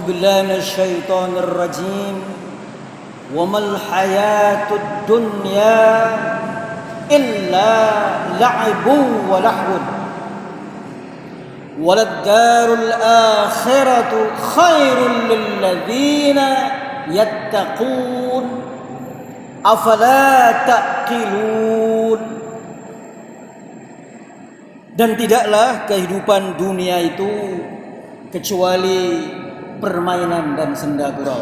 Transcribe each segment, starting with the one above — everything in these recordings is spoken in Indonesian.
بالله من الشيطان الرجيم وما الحياة الدنيا إلا لعب ولهو وللدار الآخرة خير للذين يتقون أفلا تعقلون. Dan tidaklah kehidupan dunia itu kecuali permainan dan senda gurau.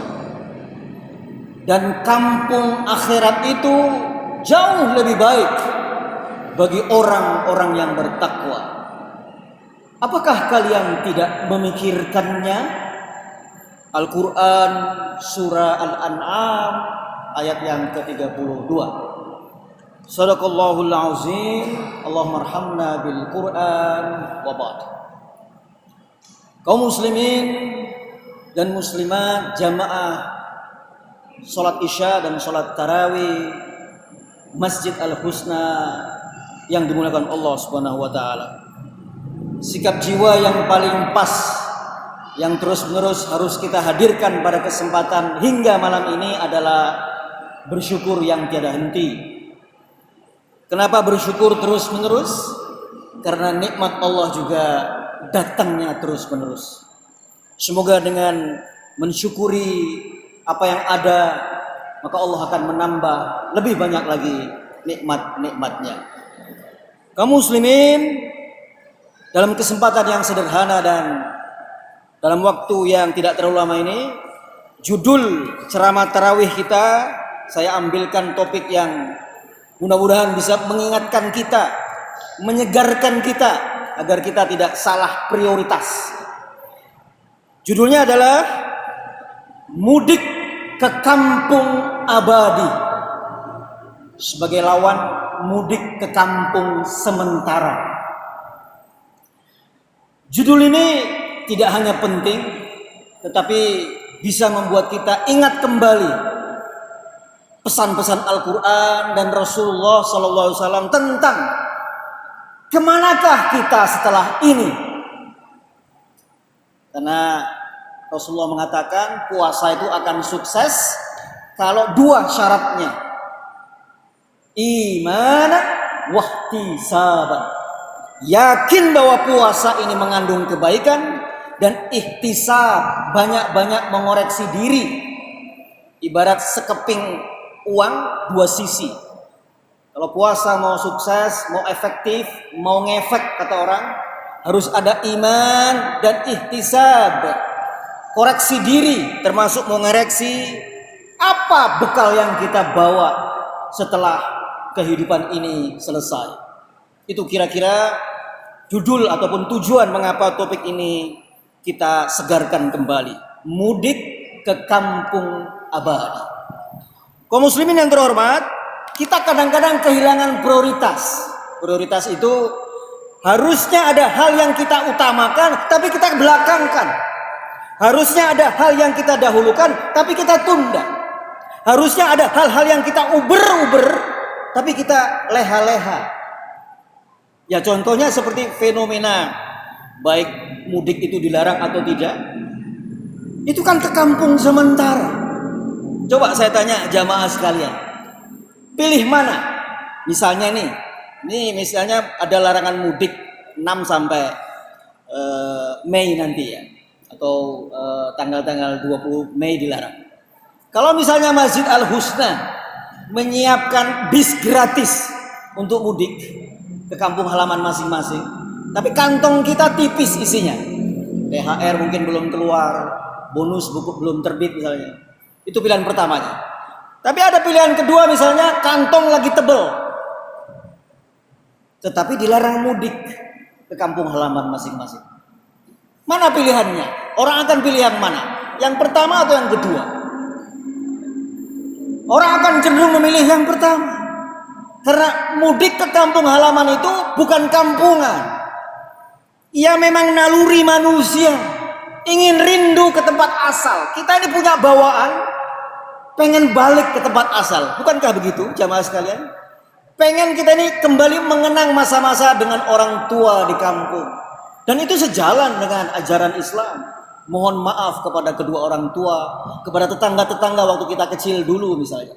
Dan kampung akhirat itu jauh lebih baik bagi orang-orang yang bertakwa. Apakah kalian tidak memikirkannya? Al-Quran surah Al-An'am ayat yang ke-32. Sadaqallahul azim. Allahumma arhamna bil Quran wa ba'd. Kaum muslimin dan muslimat jamaah salat Isya dan salat tarawih Masjid Al-Husna yang dimuliakan Allah Subhanahu wa taala. Sikap jiwa yang paling pas yang terus-menerus harus kita hadirkan pada kesempatan hingga malam ini adalah bersyukur yang tiada henti. Kenapa bersyukur terus-menerus? Karena nikmat Allah juga datangnya terus-menerus. Semoga dengan mensyukuri apa yang ada, maka Allah akan menambah lebih banyak lagi nikmat-nikmatnya. Kaum muslimin, dalam kesempatan yang sederhana dan dalam waktu yang tidak terlalu lama ini, judul ceramah tarawih kita, saya ambilkan topik yang mudah-mudahan bisa mengingatkan kita, menyegarkan kita agar kita tidak salah prioritas. Judulnya adalah mudik ke kampung abadi sebagai lawan mudik ke kampung sementara. Judul ini tidak hanya penting, tetapi bisa membuat kita ingat kembali pesan-pesan Al-Quran dan Rasulullah SAW tentang kemanakah kita setelah ini. Karena Rasulullah mengatakan puasa itu akan sukses kalau dua syaratnya, iman wahtisaban, yakin bahwa puasa ini mengandung kebaikan, dan ihtisab, banyak-banyak mengoreksi diri. Ibarat sekeping uang dua sisi. Kalau puasa mau sukses, mau efektif, mau ngefek kata orang, harus ada iman dan ihtisab. Koreksi diri, termasuk mau ngoreksi apa bekal yang kita bawa setelah kehidupan ini selesai. Itu kira-kira judul ataupun tujuan mengapa topik ini kita segarkan kembali. Mudik ke kampung abadi. Kaum muslimin yang terhormat, kita kadang-kadang kehilangan prioritas. Prioritas itu harusnya ada hal yang kita utamakan, tapi kita belakangkan. Harusnya ada hal yang kita dahulukan, tapi kita tunda. Harusnya ada hal-hal yang kita uber-uber, tapi kita leha-leha. Ya contohnya seperti fenomena, baik mudik itu dilarang atau tidak, itu kan ke kampung sementara. Coba saya tanya jamaah sekalian, pilih mana? Misalnya nih misalnya ada larangan mudik 6 sampai Mei nanti ya, atau tanggal-tanggal 20 Mei dilarang. Kalau misalnya Masjid Al-Husna menyiapkan bis gratis untuk mudik ke kampung halaman masing-masing, tapi kantong kita tipis isinya, THR mungkin belum keluar, bonus buku belum terbit misalnya. Itu pilihan pertamanya. Tapi ada pilihan kedua, misalnya kantong lagi tebel, tetapi dilarang mudik ke kampung halaman masing-masing. Mana pilihannya? Orang akan pilih yang mana? Yang pertama atau yang kedua? Orang akan cenderung memilih yang pertama. Karena mudik ke kampung halaman itu bukan kampungan. Ia memang naluri manusia, ingin rindu ke tempat asal. Kita ini punya bawaan pengen balik ke tempat asal. Bukankah begitu jamaah sekalian? Pengen kita ini kembali mengenang masa-masa dengan orang tua di kampung. Dan itu sejalan dengan ajaran Islam. mohon maaf kepada kedua orang tua, kepada tetangga-tetangga waktu kita kecil dulu misalnya.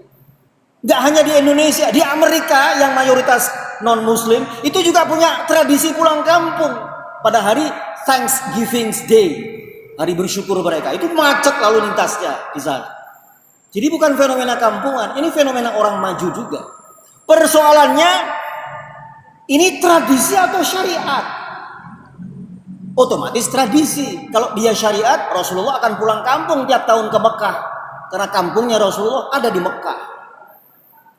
Nggak hanya di Indonesia, di Amerika yang mayoritas non-muslim itu juga punya tradisi pulang kampung pada hari Thanksgiving Day, hari bersyukur mereka. Itu macet lalu lintasnya di sana. Jadi bukan fenomena kampungan, ini fenomena orang maju juga. Persoalannya ini tradisi atau syariat? Otomatis tradisi. Kalau dia syariat, Rasulullah akan pulang kampung tiap tahun ke Mekah. Karena kampungnya Rasulullah ada di Mekah.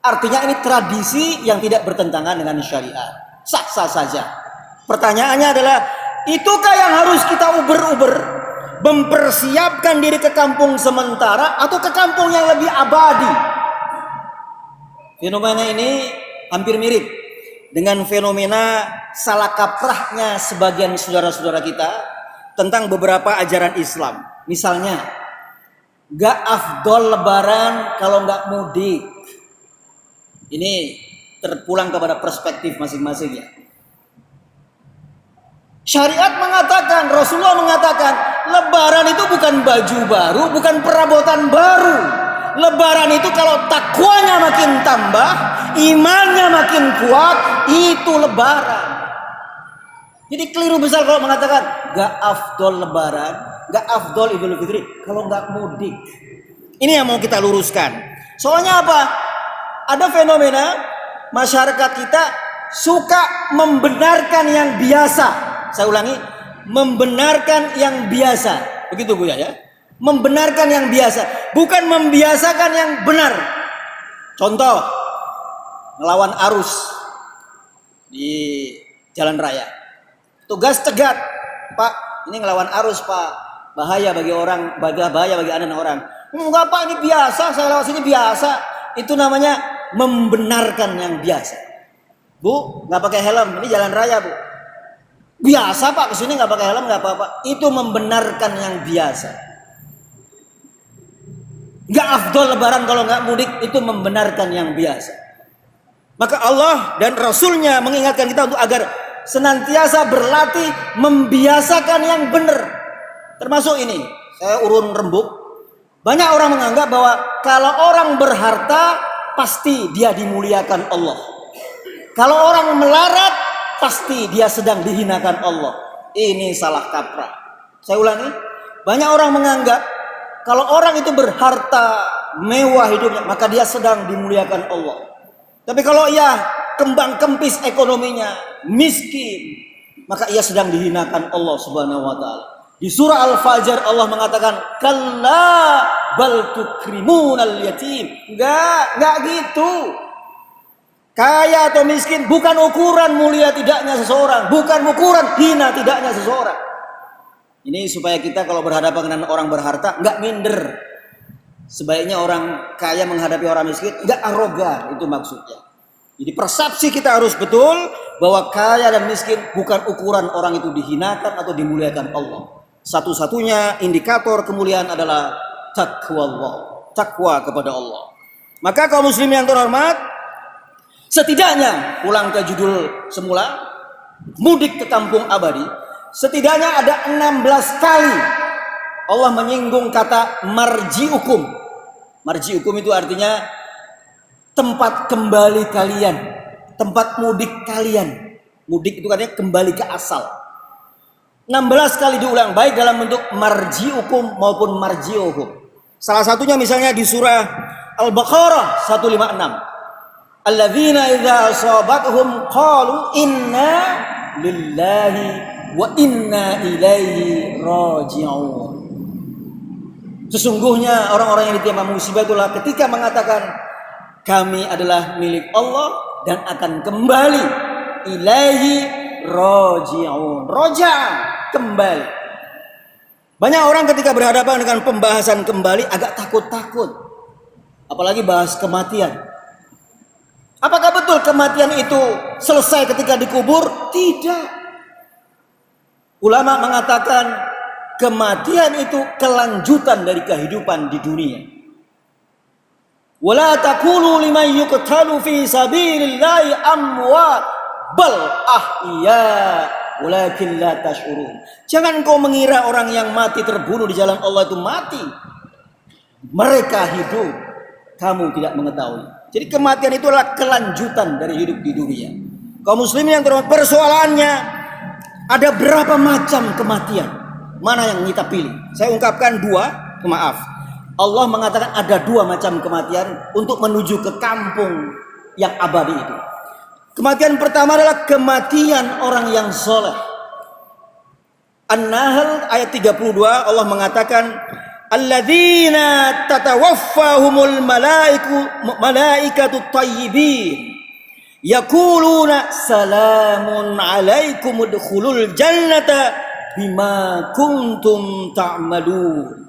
Artinya ini tradisi yang tidak bertentangan dengan syariat. Sah-sah saja. Pertanyaannya adalah, itukah yang harus kita uber-uber? Mempersiapkan diri ke kampung sementara atau ke kampung yang lebih abadi? Fenomena ini hampir mirip dengan fenomena salah kaprahnya sebagian saudara-saudara kita tentang beberapa ajaran Islam. Misalnya, gak afdol lebaran kalau gak mudik. Ini terpulang kepada perspektif masing-masing ya. Syariat mengatakan, Rasulullah mengatakan, lebaran itu bukan baju baru, bukan perabotan baru. Lebaran itu kalau takwanya makin tambah, imannya makin kuat, itu lebaran. Jadi keliru besar kalau mengatakan gak afdol lebaran, gak afdol Idul Fitri kalau gak mudik. Ini yang mau kita luruskan. Soalnya apa? Ada fenomena masyarakat kita suka membenarkan yang biasa. Saya ulangi, membenarkan yang biasa. Begitu Bu ya? Membenarkan yang biasa, bukan membiasakan yang benar. Contoh, melawan arus di jalan raya. Tugas cegat, Pak, ini ngelawan arus Pak, bahaya bagi orang, bahaya bagi anak orang. Enggak Pak, ini biasa, saya lewat sini biasa. Itu namanya membenarkan yang biasa. Bu, nggak pakai helm, ini jalan raya Bu. Biasa Pak, kesini nggak pakai helm nggak apa-apa. Itu membenarkan yang biasa. Nggak afdol lebaran kalau nggak mudik, itu membenarkan yang biasa. Maka Allah dan Rasulnya mengingatkan kita untuk agar senantiasa berlatih membiasakan yang benar. Termasuk ini, saya urun rembuk. Banyak orang menganggap bahwa kalau orang berharta pasti dia dimuliakan Allah. Kalau orang melarat pasti dia sedang dihinakan Allah. Ini salah kaprah. Saya ulangi, banyak orang menganggap kalau orang itu berharta, mewah hidupnya, maka dia sedang dimuliakan Allah. Tapi kalau ia kembang kempis ekonominya, miskin, maka ia sedang dihinakan Allah Subhanahu wa taala. Di surah Al-Fajr Allah mengatakan, "Kalla bal tukrimunal yatim." Enggak gitu. Kaya atau miskin bukan ukuran mulia tidaknya seseorang, bukan ukuran hina tidaknya seseorang. Ini supaya kita kalau berhadapan dengan orang berharta enggak minder. Sebaiknya orang kaya menghadapi orang miskin enggak arogan, itu maksudnya. Jadi persepsi kita harus betul bahwa kaya dan miskin bukan ukuran orang itu dihinakan atau dimuliakan Allah. Satu-satunya indikator kemuliaan adalah takwa Allah, takwa kepada Allah. Maka kaum muslimin yang terhormat, setidaknya pulang ke judul semula, mudik ke kampung abadi, setidaknya ada 16 kali Allah menyinggung kata marji'ukum. Marji'ukum itu artinya tempat kembali kalian, tempat mudik kalian. Mudik itu katanya kembali ke asal. 16 kali diulang, baik dalam bentuk marji'ukum maupun marji'uhum. Salah satunya misalnya di surah Al-Baqarah 156. Alladzina idza asabatuhum qalu inna lillahi wa inna ilaihi raji'un. Sesungguhnya orang-orang yang ditimpa musibah itulah ketika mengatakan kami adalah milik Allah dan akan kembali. Ilaihi raji'un. Roja, kembali. Banyak orang ketika berhadapan dengan pembahasan kembali agak takut-takut. Apalagi bahas kematian. Apakah betul kematian itu selesai ketika dikubur? Tidak. Ulama mengatakan kematian itu kelanjutan dari kehidupan di dunia. Wala taqulu liman yuqtalu fi sabilillahi amwat bal ahya walakin la tash'urun. Jangan kau mengira orang yang mati terbunuh di jalan Allah itu mati. Mereka hidup, kamu tidak mengetahui. Jadi kematian itu adalah kelanjutan dari hidup di dunia. Kaum muslimin yang terhormat, persoalannya ada berapa macam kematian? Mana yang kita pilih? Saya ungkapkan dua, maaf. Allah mengatakan ada dua macam kematian untuk menuju ke kampung yang abadi itu. Kematian pertama adalah kematian orang yang soleh. An-Nahl ayat 32 Allah mengatakan, alladzina tatawaffahumul malaikatu tayyibin yaquluna salamun alaikum udkhulul jannata bima kuntum ta'malun.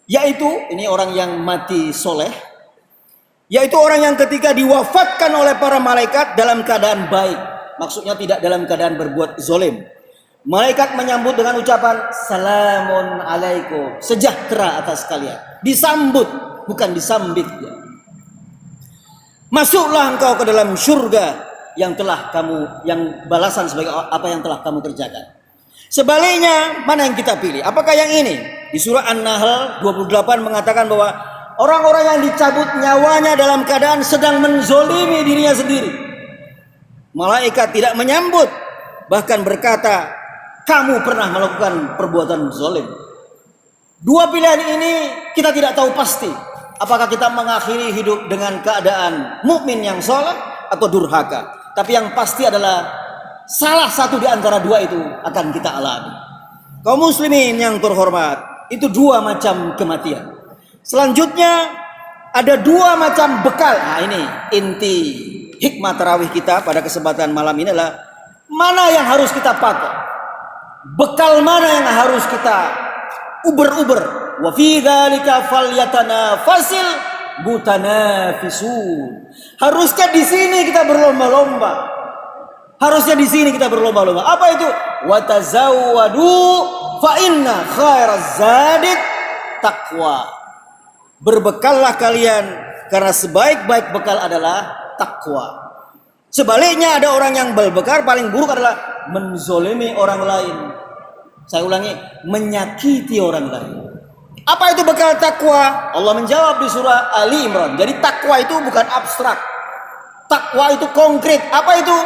Yaitu ini orang yang mati soleh, yaitu orang yang ketika diwafatkan oleh para malaikat dalam keadaan baik, maksudnya tidak dalam keadaan berbuat zolim. Malaikat menyambut dengan ucapan salamun alaikum, sejahtera atas kalian. Disambut, bukan disambit. Masuklah engkau ke dalam surga yang balasan sebagai apa yang telah kamu kerjakan. Sebaliknya, mana yang kita pilih? Apakah yang ini? Di surah An-Nahl 28 mengatakan bahwa orang-orang yang dicabut nyawanya dalam keadaan sedang menzolimi dirinya sendiri. Malaikat tidak menyambut, bahkan berkata, kamu pernah melakukan perbuatan zolim. Dua pilihan ini kita tidak tahu pasti. Apakah kita mengakhiri hidup dengan keadaan mukmin yang soleh atau durhaka. Tapi yang pasti adalah salah satu di antara dua itu akan kita alami. Kaum muslimin yang terhormat, itu dua macam kematian. Selanjutnya ada dua macam bekal. Nah ini inti hikmah tarawih kita pada kesempatan malam ini adalah mana yang harus kita pakai. Bekal mana yang harus kita uber-uber. Wa fi dzalika falyatanafasil mutanafisun. Harusnya di sini kita berlomba-lomba. Harusnya di sini kita berlomba-lomba. Apa itu? Wa tazawwadu fa inna khairaz zadid taqwa. Berbekallah kalian karena sebaik-baik bekal adalah takwa. Sebaliknya ada orang yang berbekal paling buruk adalah menzolimi orang lain. Saya ulangi, menyakiti orang lain. Apa itu bekal takwa? Allah menjawab di surah Ali Imran. Jadi takwa itu bukan abstrak. Takwa itu konkret. Apa itu?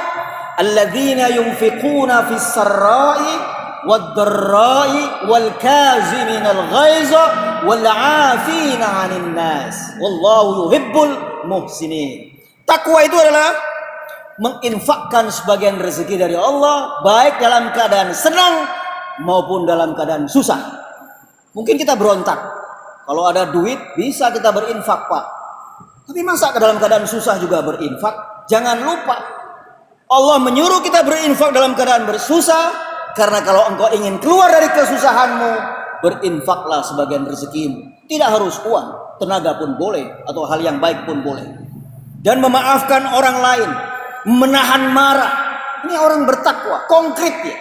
Alladzina yunfiquna fis sarra'i wad dharra'i wal kaziminal ghaiza wal 'afina 'anil nas. Wallahu yuhibbul muhsinin. Takwa itu adalah menginfakkan sebagian rezeki dari Allah, baik dalam keadaan senang maupun dalam keadaan susah. Mungkin kita berontak, kalau ada duit bisa kita berinfak pak, tapi masa dalam keadaan susah juga berinfak? Jangan lupa Allah menyuruh kita berinfak dalam keadaan bersusah, karena kalau engkau ingin keluar dari kesusahanmu, berinfaklah sebagian rezekimu. Tidak harus uang, tenaga pun boleh, atau hal yang baik pun boleh. Dan memaafkan orang lain, menahan marah. Ini orang bertakwa, konkret ya.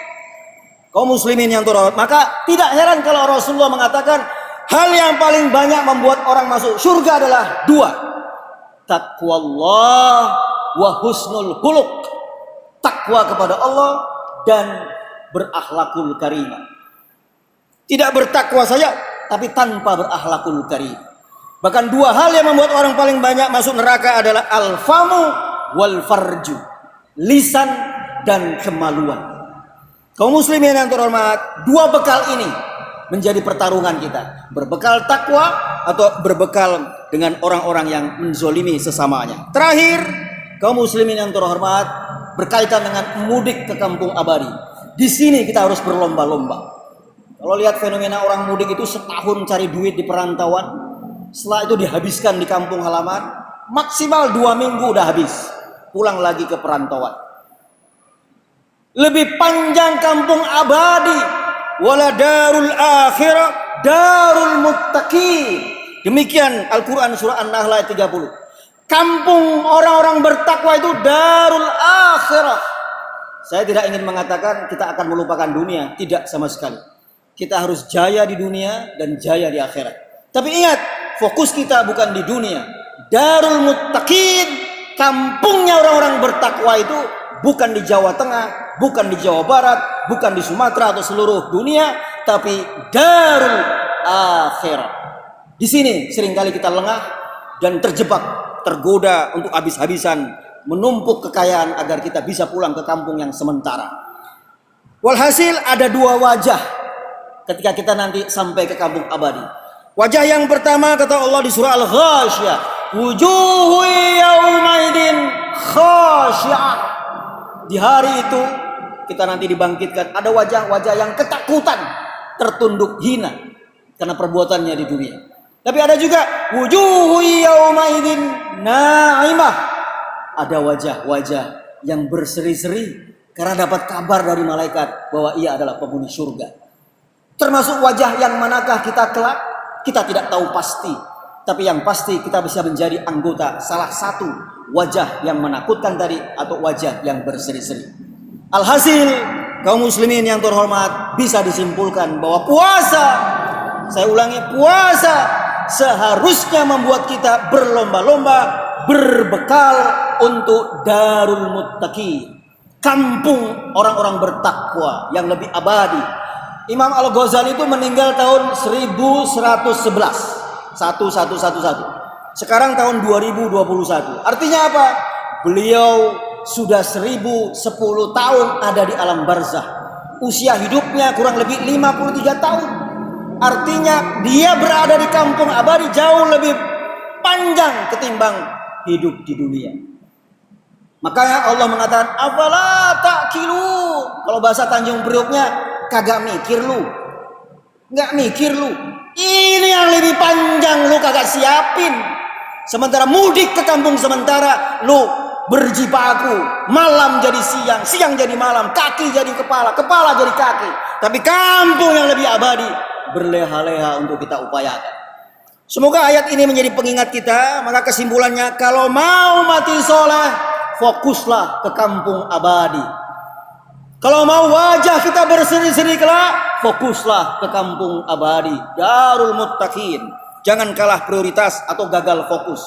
Kaum muslimin yang terhormat, maka tidak heran kalau Rasulullah mengatakan hal yang paling banyak membuat orang masuk surga adalah dua. Taqwallah wa husnul khuluq. Takwa kepada Allah dan berakhlakul karimah. Tidak bertakwa saja, tapi tanpa berakhlakul karimah. Bahkan dua hal yang membuat orang paling banyak masuk neraka adalah al-famu wal farju, lisan dan kemaluan. Kaum muslimin yang terhormat, dua bekal ini menjadi pertarungan kita. Berbekal takwa atau berbekal dengan orang-orang yang menzolimi sesamanya. Terakhir, kaum muslimin yang terhormat, berkaitan dengan mudik ke kampung abadi. Di sini kita harus berlomba-lomba. Kalau lihat fenomena orang mudik itu setahun cari duit di perantauan, setelah itu dihabiskan di kampung halaman, maksimal 2 minggu udah habis. Pulang lagi ke perantauan. Lebih panjang kampung abadi, wala darul akhirah darul muttaqin. Demikian Al-Quran surah An-Nahl ayat 30. Kampung orang-orang bertakwa itu darul akhirah. Saya tidak ingin mengatakan kita akan melupakan dunia, tidak sama sekali. Kita harus jaya di dunia dan jaya di akhirat. Tapi ingat, fokus kita bukan di dunia. Darul muttaqin, kampungnya orang-orang bertakwa itu bukan di Jawa Tengah, bukan di Jawa Barat, bukan di Sumatera atau seluruh dunia, tapi darul akhirah. Di sini seringkali kita lengah dan terjebak, tergoda untuk habis-habisan menumpuk kekayaan agar kita bisa pulang ke kampung yang sementara. Walhasil ada dua wajah ketika kita nanti sampai ke kampung abadi. Wajah yang pertama kata Allah di surah Al-Ghasyiyah, wujuhu yaumaidin khasyi'ah. Di hari itu kita nanti dibangkitkan, ada wajah-wajah yang ketakutan, tertunduk hina karena perbuatannya di dunia. Tapi ada juga wujuhu yaumaidin na'imah. Ada wajah-wajah yang berseri-seri karena dapat kabar dari malaikat bahwa ia adalah penghuni surga. Termasuk wajah yang manakah kita kelak? Kita tidak tahu pasti. Tapi yang pasti kita bisa menjadi anggota salah satu wajah yang menakutkan tadi atau wajah yang berseri-seri. Alhasil kaum muslimin yang terhormat, bisa disimpulkan bahwa puasa, saya ulangi, puasa seharusnya membuat kita berlomba-lomba berbekal untuk darul muttaqin, kampung orang-orang bertakwa yang lebih abadi. Imam Al-Ghazali itu meninggal tahun 1111. 1111. Sekarang tahun 2021. Artinya apa? Beliau sudah 1010 tahun ada di alam barzah. Usia hidupnya kurang lebih 53 tahun. Artinya dia berada di kampung abadi jauh lebih panjang ketimbang hidup di dunia. Makanya Allah mengatakan, afala ta'qilu. Kalau bahasa Tanjung Prioknya, kagak mikir lu. Nggak mikir lu. Ini yang lebih panjang lu kagak siapin. Sementara mudik ke kampung sementara, lu berjibaku, malam jadi siang, siang jadi malam, kaki jadi kepala, kepala jadi kaki. Tapi kampung yang lebih abadi berleha-leha untuk kita upayakan. Semoga ayat ini menjadi pengingat kita. Maka kesimpulannya, kalau mau mati soleh, fokuslah ke kampung abadi. Kalau mau wajah kita berseri-seri kelak, fokuslah ke kampung abadi, darul muttaqin. Jangan kalah prioritas atau gagal fokus.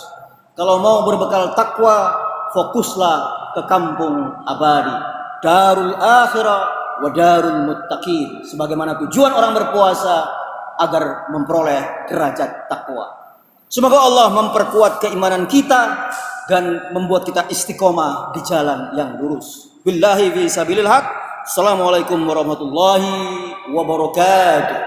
Kalau mau berbekal takwa, fokuslah ke kampung abadi, darul akhirah wa darul muttaqin. Sebagaimana tujuan orang berpuasa agar memperoleh derajat takwa. Semoga Allah memperkuat keimanan kita dan membuat kita istiqomah di jalan yang lurus. Billahi fi sabilil haq. Assalamualaikum warahmatullahi wabarakatuh.